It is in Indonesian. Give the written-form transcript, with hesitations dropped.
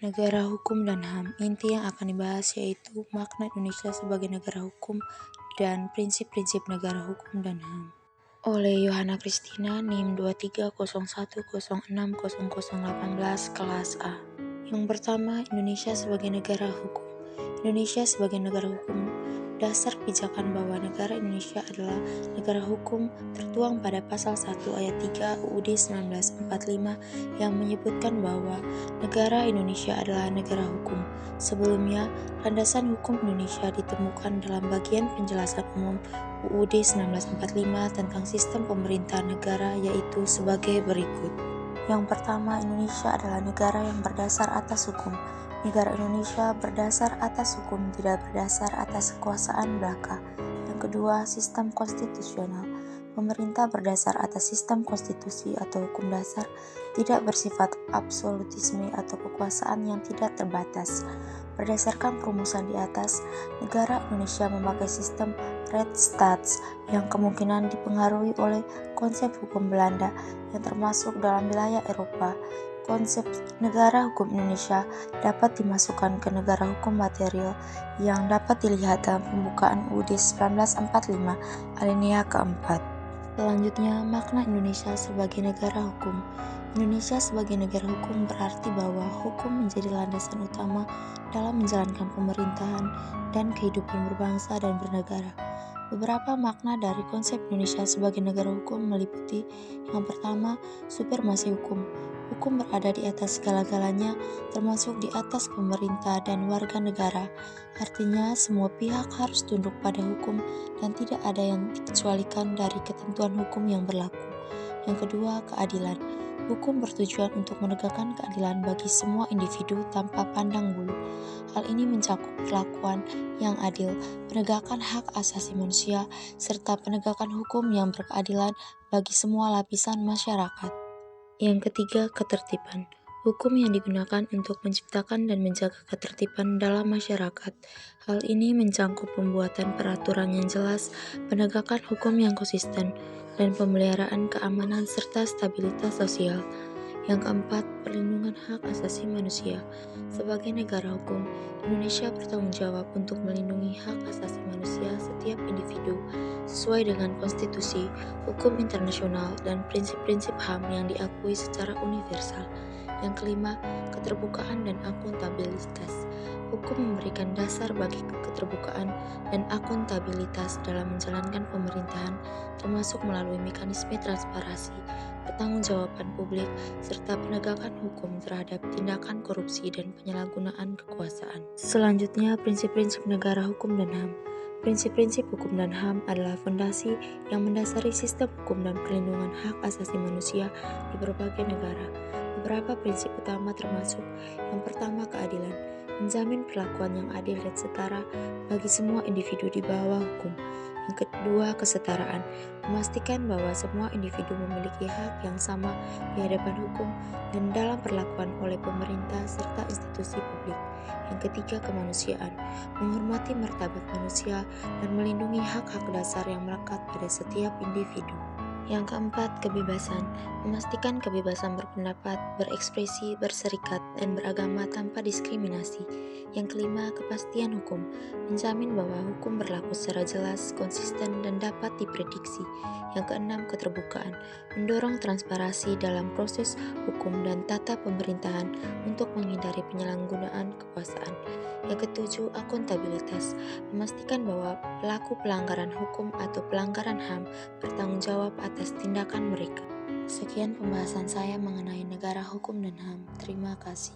Negara hukum dan HAM. Inti yang akan dibahas yaitu makna Indonesia sebagai negara hukum dan prinsip-prinsip negara hukum dan HAM. Oleh Yohana Christina, NIM 2301060018 kelas A. Yang pertama, Indonesia sebagai negara hukum. Indonesia sebagai negara hukum. Dasar pijakan bahwa negara Indonesia adalah negara hukum tertuang pada pasal 1 ayat 3 UUD 1945 yang menyebutkan bahwa negara Indonesia adalah negara hukum. Sebelumnya, landasan hukum Indonesia ditemukan dalam bagian penjelasan umum UUD 1945 tentang sistem pemerintahan negara, yaitu sebagai berikut. Yang pertama, Indonesia adalah negara yang berdasar atas hukum. Negara Indonesia berdasar atas hukum, tidak berdasar atas kekuasaan belaka. Yang kedua, sistem konstitusional. Pemerintah berdasar atas sistem konstitusi atau hukum dasar, tidak bersifat absolutisme atau kekuasaan yang tidak terbatas. Berdasarkan perumusan di atas, negara Indonesia memakai sistem Rechtsstaat yang kemungkinan dipengaruhi oleh konsep hukum Belanda yang termasuk dalam wilayah Eropa. Konsep negara hukum Indonesia dapat dimasukkan ke negara hukum material yang dapat dilihat dalam pembukaan UUD 1945 alinea keempat. Selanjutnya, makna Indonesia sebagai negara hukum. Indonesia sebagai negara hukum berarti bahwa hukum menjadi landasan utama dalam menjalankan pemerintahan dan kehidupan berbangsa dan bernegara. Beberapa makna dari konsep Indonesia sebagai negara hukum meliputi: yang pertama, supremasi hukum. Hukum berada di atas segala-galanya, termasuk di atas pemerintah dan warga negara. Artinya, semua pihak harus tunduk pada hukum dan tidak ada yang dikecualikan dari ketentuan hukum yang berlaku. Yang kedua, keadilan. Hukum bertujuan untuk menegakkan keadilan bagi semua individu tanpa pandang bulu. Hal ini mencakup perlakuan yang adil, penegakan hak asasi manusia, serta penegakan hukum yang berkeadilan bagi semua lapisan masyarakat. Yang ketiga, ketertiban. Hukum yang digunakan untuk menciptakan dan menjaga ketertiban dalam masyarakat. Hal ini mencangkup pembuatan peraturan yang jelas, penegakan hukum yang konsisten, dan pemeliharaan keamanan serta stabilitas sosial. Yang keempat, perlindungan hak asasi manusia. Sebagai negara hukum, Indonesia bertanggung jawab untuk melindungi hak asasi manusia setiap individu sesuai dengan konstitusi, hukum internasional, dan prinsip-prinsip HAM yang diakui secara universal. Yang kelima, keterbukaan dan akuntabilitas. Hukum memberikan dasar bagi keterbukaan dan akuntabilitas dalam menjalankan pemerintahan, termasuk melalui mekanisme transparansi, pertanggungjawaban publik, serta penegakan hukum terhadap tindakan korupsi dan penyalahgunaan kekuasaan. Selanjutnya, prinsip-prinsip negara hukum dan HAM. Prinsip-prinsip hukum dan HAM adalah fondasi yang mendasari sistem hukum dan perlindungan hak asasi manusia di berbagai negara. Beberapa prinsip utama termasuk: yang pertama, keadilan, menjamin perlakuan yang adil dan setara bagi semua individu di bawah hukum. Yang kedua, kesetaraan, memastikan bahwa semua individu memiliki hak yang sama di hadapan hukum dan dalam perlakuan oleh pemerintah serta institusi publik. Yang ketiga, kemanusiaan, menghormati martabat manusia dan melindungi hak-hak dasar yang melekat pada setiap individu. Yang keempat, kebebasan, memastikan kebebasan berpendapat, berekspresi, berserikat, dan beragama tanpa diskriminasi. Yang kelima, kepastian hukum, menjamin bahwa hukum berlaku secara jelas, konsisten, dan dapat diprediksi. Yang keenam, keterbukaan, mendorong transparansi dalam proses hukum dan tata pemerintahan untuk menghindari penyalahgunaan kekuasaan. Yang ketujuh, akuntabilitas, memastikan bahwa pelaku pelanggaran hukum atau pelanggaran HAM bertanggung jawab atas tindakan mereka. Sekian pembahasan saya mengenai negara hukum dan HAM. Terima kasih.